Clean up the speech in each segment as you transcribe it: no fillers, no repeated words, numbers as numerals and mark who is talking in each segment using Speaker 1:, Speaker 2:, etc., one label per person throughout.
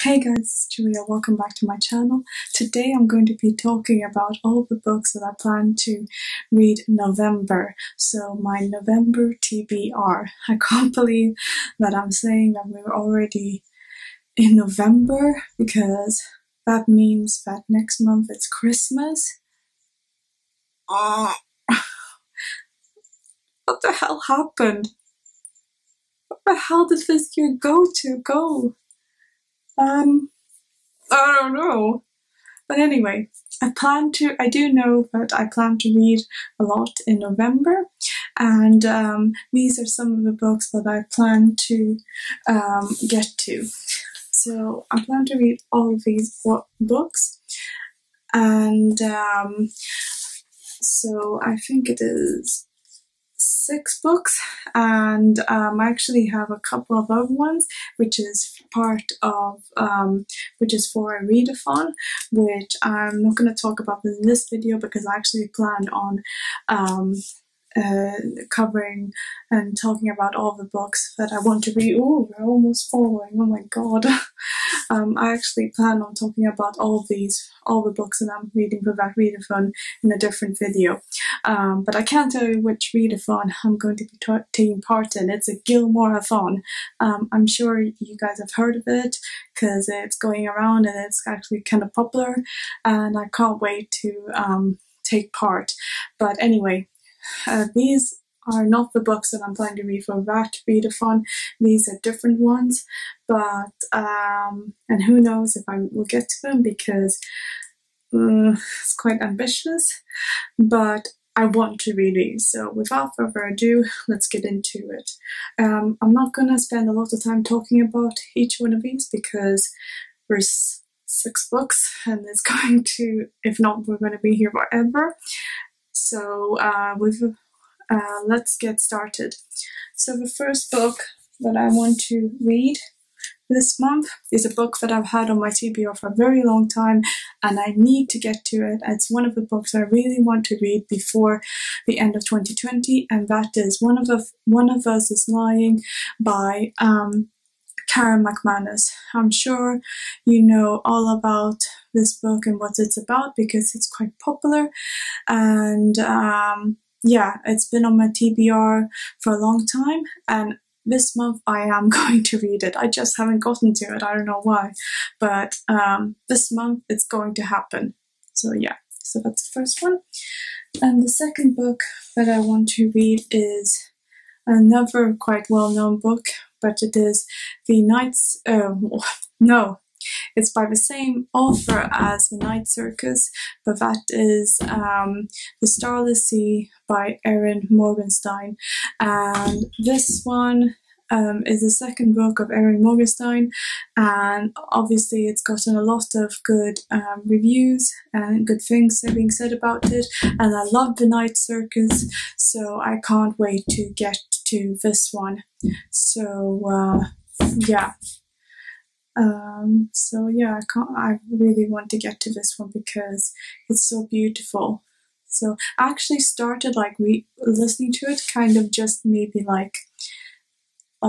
Speaker 1: Hey guys, it's Julia. Welcome back to my channel. Today I'm going to be talking about all the books that I plan to read in November. So my November TBR. I can't believe that I'm saying that we're already in November because that means that next month it's Christmas. What the hell happened? What the hell did this year go? I don't know. But anyway, I do know that I plan to read a lot in November, and these are some of the books that I plan to get to. So I plan to read all of these books, and so I think it is 6 books, and I actually have a couple of other ones, which is part of, which is for a readathon, which I'm not going to talk about in this video because I actually plan on covering and talking about all the books that I want to read. Oh, we're almost falling, oh my god. I actually plan on talking about all the books that I'm reading for that readathon in a different video. But I can't tell you which readathon I'm going to be taking part in. It's a Gilmore-a-thon. I'm sure you guys have heard of it because it's going around and it's actually kind of popular, and I can't wait to take part. But anyway, these are not the books that I'm planning to read for that readathon. These are different ones, but and who knows if I will get to them because it's quite ambitious, but I want to read these. So without further ado, let's get into it. I'm not going to spend a lot of time talking about each one of these because there's 6 books and it's going to, if not, we're going to be here forever. So let's get started. So the first book that I want to read this month is a book that I've had on my TBR for a very long time, and I need to get to it. It's one of the books I really want to read before the end of 2020, and that is One of Us is Lying by Karen McManus. I'm sure you know all about this book and what it's about because it's quite popular, and yeah, it's been on my TBR for a long time, and this month I am going to read it. I just haven't gotten to it, I don't know why, but this month it's going to happen. So yeah, so that's the first one. And the second book that I want to read is another quite well-known book, but it is it's by the same author as The Night Circus, but that is The Starless Sea by Erin Morgenstein. And this one is the second book of Erin Morgenstein, and obviously it's gotten a lot of good reviews and good things being said about it, and I love The Night Circus, so I can't wait to get to this one. So yeah. I really want to get to this one because it's so beautiful. So I actually started listening to it kind of just maybe like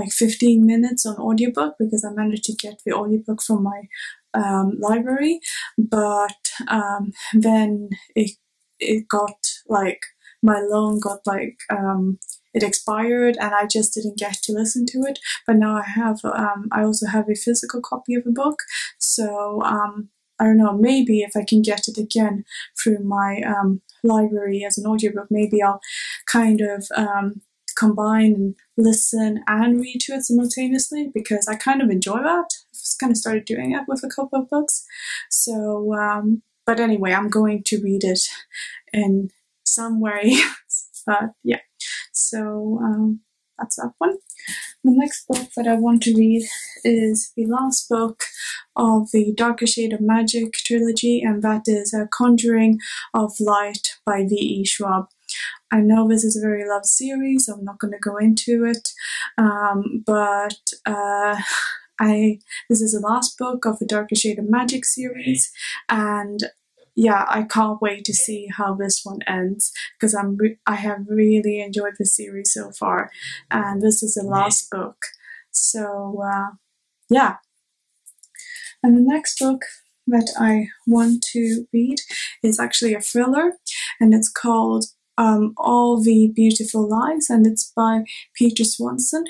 Speaker 1: 15 minutes on audiobook because I managed to get the audiobook from my library, but then it got my loan got it expired and I just didn't get to listen to it. But now I also have a physical copy of the book, so I don't know, maybe if I can get it again through my library as an audiobook, maybe I'll kind of combine and listen and read to it simultaneously because I kind of enjoy that. I've just kind of started doing it with a couple of books. So but anyway, I'm going to read it in some way. But yeah, so that's that one. The next book that I want to read is the last book of the Darker Shade of Magic trilogy, and that is Conjuring of Light by V.E. Schwab. I know this is a very loved series, so I'm not going to go into it, but this is the last book of the Darker Shade of Magic series, and yeah, I can't wait to see how this one ends because I have really enjoyed the series so far, and this is the last book. So yeah. And the next book that I want to read is actually a thriller, and it's called All the Beautiful Lies, and it's by Peter Swanson.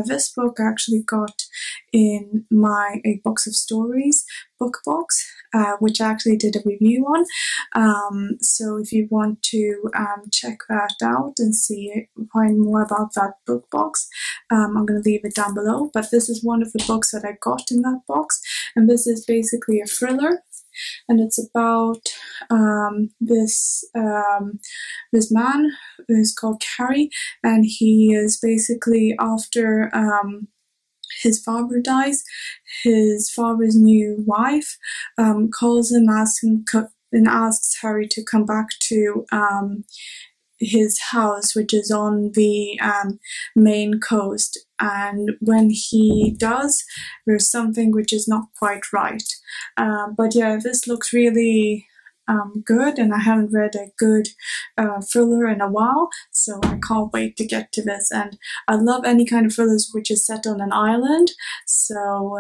Speaker 1: This book I actually got in my A Box of Stories book box, which I actually did a review on. So if you want to check that out and find more about that book box, I'm going to leave it down below. But this is one of the books that I got in that box, and this is basically a thriller. And it's about this man who's called Carrie, and he is basically after his father dies, his father's new wife calls him, and asks Harry to come back to his house, which is on the Maine coast. And when he does, there's something which is not quite right. But yeah, this looks really good, and I haven't read a good thriller in a while, so I can't wait to get to this. And I love any kind of thrillers which is set on an island, so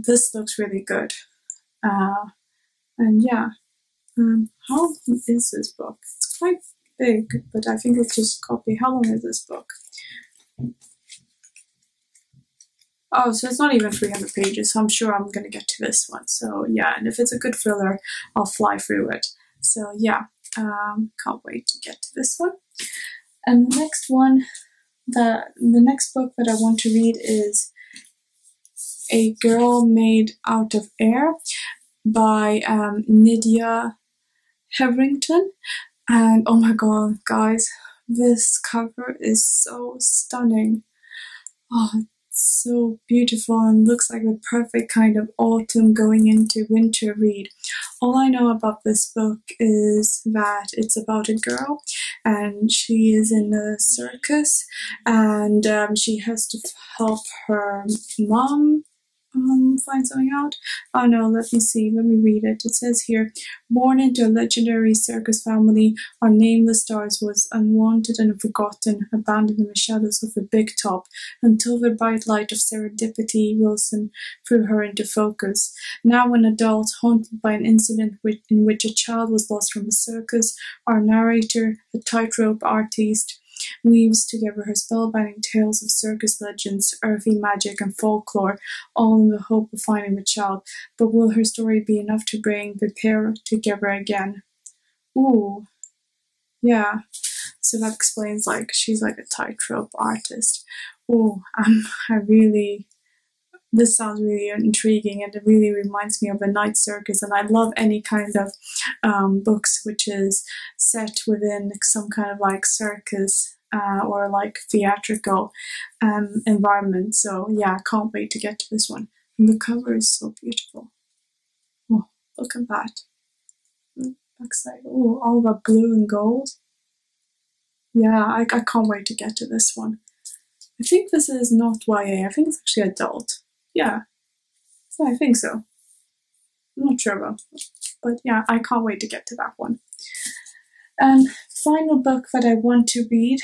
Speaker 1: this looks really good. And yeah, how is this book? It's quite big, but I think it's just copy. How long is this book? Oh, so it's not even 300 pages, so I'm sure I'm going to get to this one. So yeah, and if it's a good thriller, I'll fly through it. So yeah, can't wait to get to this one. And the next one, the next book that I want to read is A Girl Made Out of Air by Nydia Hetherington. And oh my god, guys, this cover is so stunning. Oh, it's so beautiful and looks like the perfect kind of autumn going into winter read. All I know about this book is that it's about a girl, and she is in a circus, and she has to help her mom find something out. Oh no, let me read it. It says here, born into a legendary circus family, our nameless stars was unwanted and forgotten, abandoned in the shadows of the big top, until the bright light of serendipity Wilson threw her into focus. Now an adult, haunted by an incident in which a child was lost from a circus, our narrator, a tightrope artiste, weaves together her spellbinding tales of circus legends, earthy magic, and folklore, all in the hope of finding the child. But will her story be enough to bring the pair together again? Ooh, yeah. So that explains, like, she's like a tightrope artist. Ooh, this sounds really intriguing, and it really reminds me of a night circus, and I love any kind of books which is set within some kind of like circus or like theatrical environment. So yeah, I can't wait to get to this one. And the cover is so beautiful. Oh, look at that. Backside. Oh, all the blue and gold. Yeah, I can't wait to get to this one. I think this is not YA, I think it's actually adult. Yeah, I think so. I'm not sure about, but yeah, I can't wait to get to that one. And final book that I want to read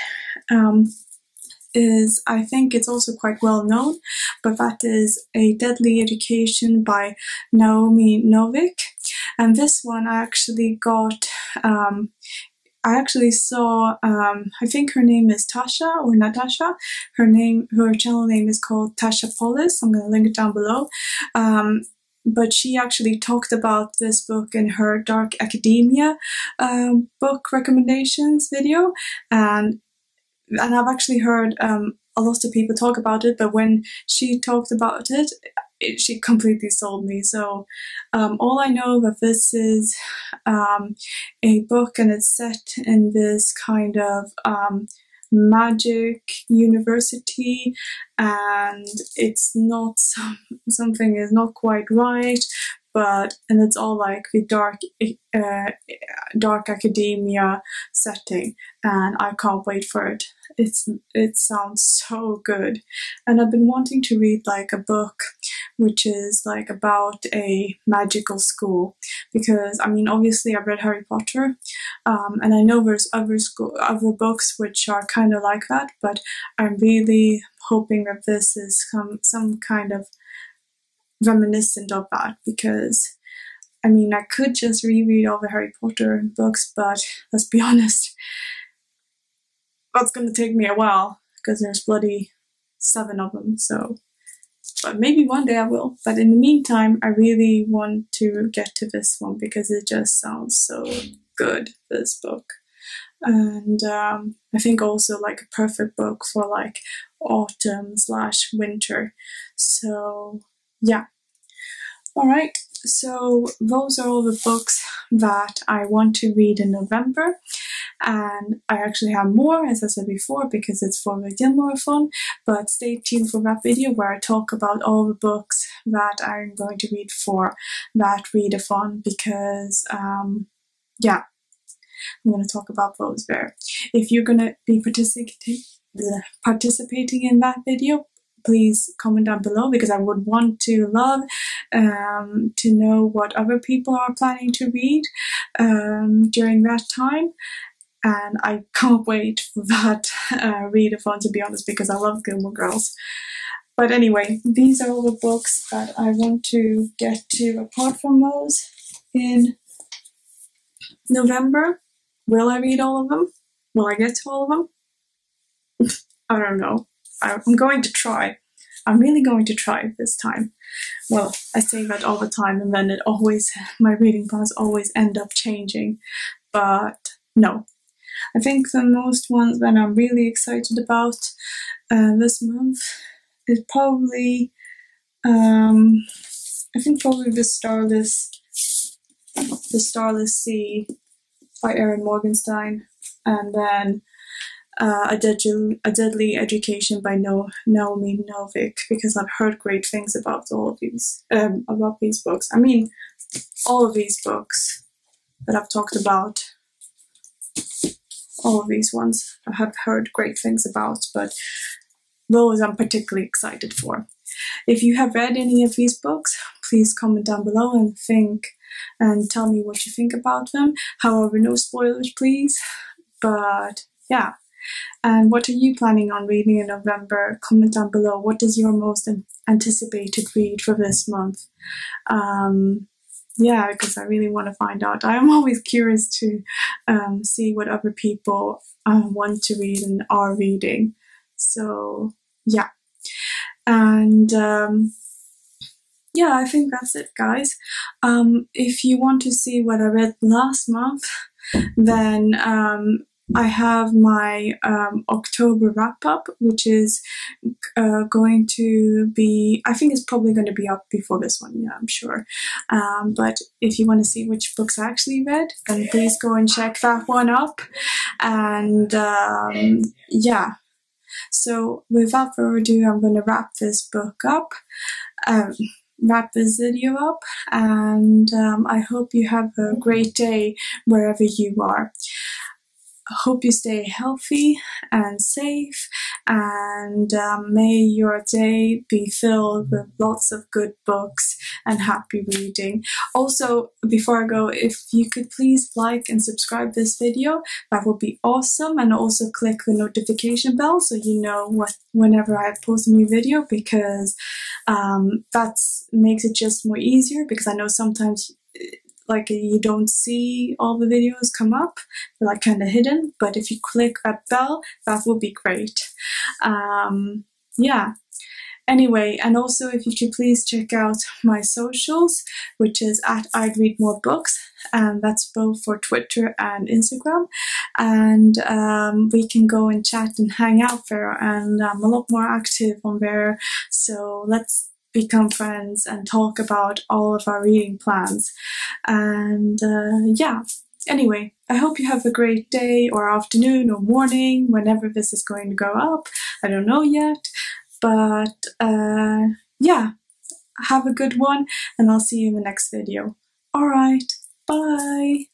Speaker 1: is, I think it's also quite well known, but that is A Deadly Education by Naomi Novik. And this one I actually got, I actually saw, I think her name is Tasha or Natasha. Her channel name is called Tasha Polis. I'm going to link it down below. But she actually talked about this book in her Dark Academia book recommendations video. And I've actually heard a lot of people talk about it, but when she talked about it, she completely sold me. So all I know that this is a book, and it's set in this kind of magic university, and it's not something is not quite right, and it's all like the dark academia setting, and I can't wait for it. It sounds so good, and I've been wanting to read like a book which is like about a magical school, because I mean, obviously I've read Harry Potter, and I know there's other books which are kind of like that, but I'm really hoping that this is some kind of reminiscent of that, because I mean, I could just reread all the Harry Potter books, but let's be honest, that's gonna take me a while because there's bloody 7 of them. So, but maybe one day I will. But in the meantime, I really want to get to this one because it just sounds so good, this book. And I think also like a perfect book for like autumn/winter. So yeah. Alright, so those are all the books that I want to read in November. And I actually have more, as I said before, because it's for the Gil Marathon. But stay tuned for that video where I talk about all the books that I'm going to read for that readathon, because yeah, I'm going to talk about those there. If you're going to be participating in that video, please comment down below, because I would love to know what other people are planning to read during that time. And I can't wait for that readathon, to be honest, because I love Gilmore Girls. But anyway, these are all the books that I want to get to apart from those in November. Will I read all of them? Will I get to all of them? I don't know. I'm going to try. I'm really going to try this time. Well, I say that all the time, and then my reading plans always end up changing. But no. I think the most ones that I'm really excited about this month is probably, I think probably The Starless Sea by Erin Morgenstein, and then A Deadly Education by Naomi Novik, because I've heard great things about these books. I mean, all of these books that I've talked about, all of these ones I have heard great things about, but those I'm particularly excited for. If you have read any of these books, please comment down below and tell me what you think about them. However, no spoilers, please. But yeah. And what are you planning on reading in November? Comment down below. What is your most anticipated read for this month? Yeah, because I really want to find out. I'm always curious to see what other people want to read and are reading. So yeah. And yeah, I think that's it, guys. If you want to see what I read last month, then I have my October wrap-up, which is going to be, I think it's probably going to be up before this one, yeah, I'm sure. But if you want to see which books I actually read, then please go and check that one up. And yeah. So without further ado, I'm going to wrap this book up, wrap this video up, and I hope you have a great day wherever you are. I hope you stay healthy and safe, and may your day be filled with lots of good books and happy reading. Also, before I go, if you could please like and subscribe this video, that would be awesome, and also click the notification bell so you know whenever I post a new video, because that makes it just more easier, because I know sometimes like you don't see all the videos come up, they're like kind of hidden, but if you click that bell, that would be great. Yeah. Anyway, and also if you could please check out my socials, which is at I'd Read More Books, and that's both for Twitter and Instagram. And we can go and chat and hang out there, and I'm a lot more active on there. So let's become friends and talk about all of our reading plans. And yeah, anyway, I hope you have a great day or afternoon or morning whenever this is going to go up. I don't know yet, but yeah, have a good one, and I'll see you in the next video. Alright, bye!